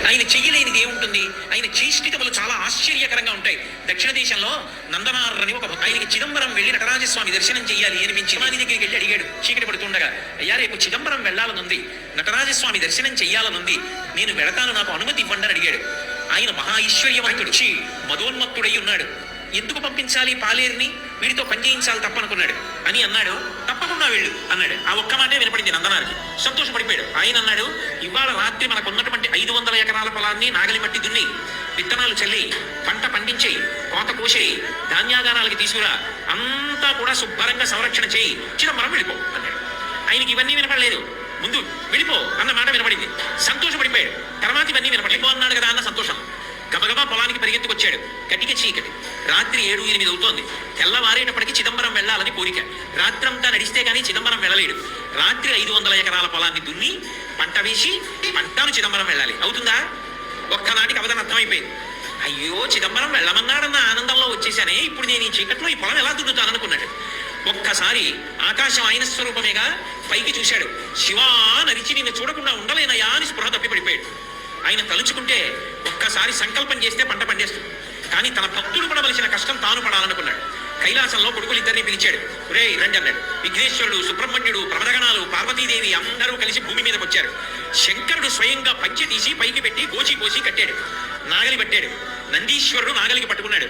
ఆయన చెయ్యలేనిది ఏముంటుంది? ఆయన చేష్టితములు చాలా ఆశ్చర్యకరంగా ఉంటాయి. దక్షిణ దేశంలో నందనార్ అని ఒక ఆయనకి చిదంబరం వెళ్ళి నటరాజస్వామి దర్శనం చెయ్యాలి అనిపించి యజమాని దగ్గరికి వెళ్ళి అడిగాడు చీకటి పడుతుండగా, అయ్యా రేపు చిదంబరం వెళ్ళాలనుంది, నటరాజస్వామి దర్శనం చెయ్యాలనుంది, నేను వెళతాను, నాకు అనుమతి ఇవ్వండి అని అడిగాడు. ఆయన మహా ఐశ్వర్యవంతుడిచి మదోన్మత్తుడై ఉన్నాడు. ఎందుకు పంపించాలి పాలేరుని, వీడితో పనిచేయించాలి తప్పనుకున్నాడు అని అన్నాడు. తప్పకుండా వెళ్ళు అన్నాడు. ఆ ఒక్క మాటే వినపడింది నందనారికి. సంతోషపడిపోయాడు. ఆయన అన్నాడు, ఇవాళ రాత్రి మనకు ఉన్నటువంటి 500 ఎకరాల పొలాన్ని నాగలి పట్టి దున్ని, విత్తనాలు చల్లి, పంట పండించేయి, కోత కోసేయి, ధాన్యాగారాలకి తీసుకురా, అంతా కూడా శుభ్రంగా సంరక్షణ చేయి, చిదంబరం వెళ్ళిపో అన్నాడు. ఆయనకి ఇవన్నీ వినపడలేదు. ముందు వెళ్ళిపో అన్న మాట వినపడింది. సంతోషపడిపోయాడు. తర్వాత ఇవన్నీ వినపడలేదు అన్నాడు కదా అన్న సంతోషం. గబగబా పొలానికి పరిగెత్తుకొచ్చాడు. కటిక చీకటి, రాత్రి 7-8 అవుతోంది. తెల్లవారేటప్పటికి చిదంబరం వెళ్ళాలని కోరిక. రాత్రంతా నడిస్తే కానీ చిదంబరం వెళ్ళలేడు. రాత్రి 500 ఎకరాల పొలాన్ని దున్ని పంట వేసి పంటను చిదంబరం వెళ్ళాలి. అవుతుందా? ఒక్కనాటికి అవదని అర్థమైపోయింది. అయ్యో చిదంబరం వెళ్ళమన్నాడన్న ఆనందంలో వచ్చేసానే, ఇప్పుడు నేను ఈ చీకట్లో ఈ పొలం ఎలా దున్నుతాను అనుకున్నాడు. ఒక్కసారి ఆకాశం ఆయన స్వరూపమేగా, పైకి చూశాడు. శివా నరిచి నిన్ను చూడకుండా ఉండలేనయా అని స్పృహ తప్పిపడిపోయాడు. ఆయన తలుచుకుంటే ఒక్కసారి సంకల్పం చేస్తే పంట పండేస్తుంది. కానీ తన భక్తుడు పడవలసిన కష్టం తాను పడాలనుకున్నాడు. కైలాసంలో కొడుకులు ఇద్దరిని పిలిచాడు. రే రండి అన్నాడు. విఘ్నేశ్వరుడు, సుబ్రహ్మణ్యుడు, ప్రమదగణాలు, పార్వతీదేవి అందరూ కలిసి భూమి మీదకి వచ్చారు. శంకరుడు స్వయంగా పంచె తీసి పైకి పెట్టి గోచి పోసి కట్టాడు. నాగలి పట్టాడు. నందీశ్వరుడు నాగలికి పట్టుకున్నాడు.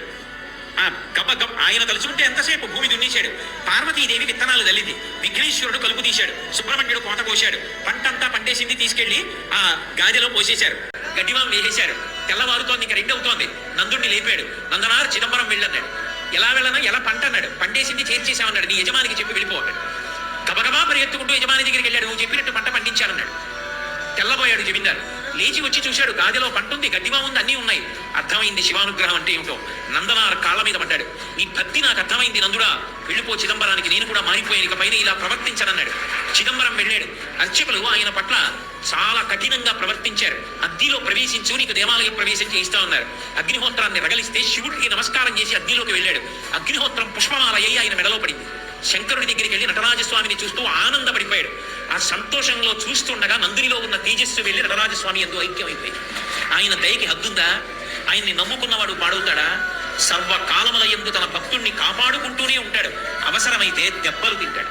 ఆయన తలుచుకుంటే ఎంతసేపు భూమి దున్నేశాడు. పార్వతీదేవి విత్తనాలు తల్లింది. విఘ్నేశ్వరుడు కలుపు తీశాడు. సుబ్రహ్మణ్యుడు కోత కోశాడు. పంటంతా పంటేసింది, తీసుకెళ్లి ఆ గాదిలో పోసేశారు. గడ్డివాం వేసేశారు. తెల్లవారుతోంది, ఇంకా 2 అవుతోంది. నందుడిని లేపాడు. నందనార్ చిదంబరం వెళ్ళన్నాడు. ఎలా వెళ్ళనా? ఎలా పంట అన్నాడు. పంటేసింది, చేర్చేసామన్నాడు. నీ యజమానికి చెప్పి వెళ్ళిపోతాడు. గబగబా పరిగెత్తుకుంటూ యజమాని దగ్గరికి వెళ్ళాడు. నువ్వు చెప్పినట్టు పంట పండించాడన్నాడు. తెల్లబోయాడు జమీందారు. లేచి వచ్చి చూశాడు. గాదిలో పంట ఉంది, గడ్డివా ఉంది, అన్నీ ఉన్నాయి. అర్థమైంది శివానుగ్రహం అంటే ఏమిటో. నందనార్ కాళ్ళ మీద పడ్డాడు. నీ భక్తి నాకు అర్థమైంది నందుడా, వెళ్ళిపో చిదంబరానికి, నేను కూడా మారిపోయాను, ఇక పైన ఇలా ప్రవర్తించనన్నాడు. చిదంబరం వెళ్ళాడు. అర్చకులు ఆయన పట్ల చాలా కఠినంగా ప్రవర్తించారు. అగ్నిలో ప్రవేశించు, నీకు దేవాలయ ప్రవేశం చేయిస్తా ఉన్నారు. అగ్నిహోత్రాన్ని రగలిస్తే శివుడికి నమస్కారం చేసి అగ్నిలోకి వెళ్ళాడు. అగ్నిహోత్రం పుష్పమాల అయ్యి ఆయన మెడలో పడింది. శంకరుడి దగ్గరికి వెళ్ళి నటరాజస్వామిని చూస్తూ ఆనందపడిపోయాడు. ఆ సంతోషంలో చూస్తుండగా నందునిలో ఉన్న తేజస్సు వెళ్ళి నటరాజస్వామి ఎంతో ఐక్యమైపోయింది. ఆయన దయకి హద్దుందా? ఆయన్ని నమ్ముకున్నవాడు పాడవుతాడా? సర్వకాలముల యందు తన భక్తుణ్ణి కాపాడుకుంటూనే ఉంటాడు. అవసరమైతే దెబ్బలు తింటాడు.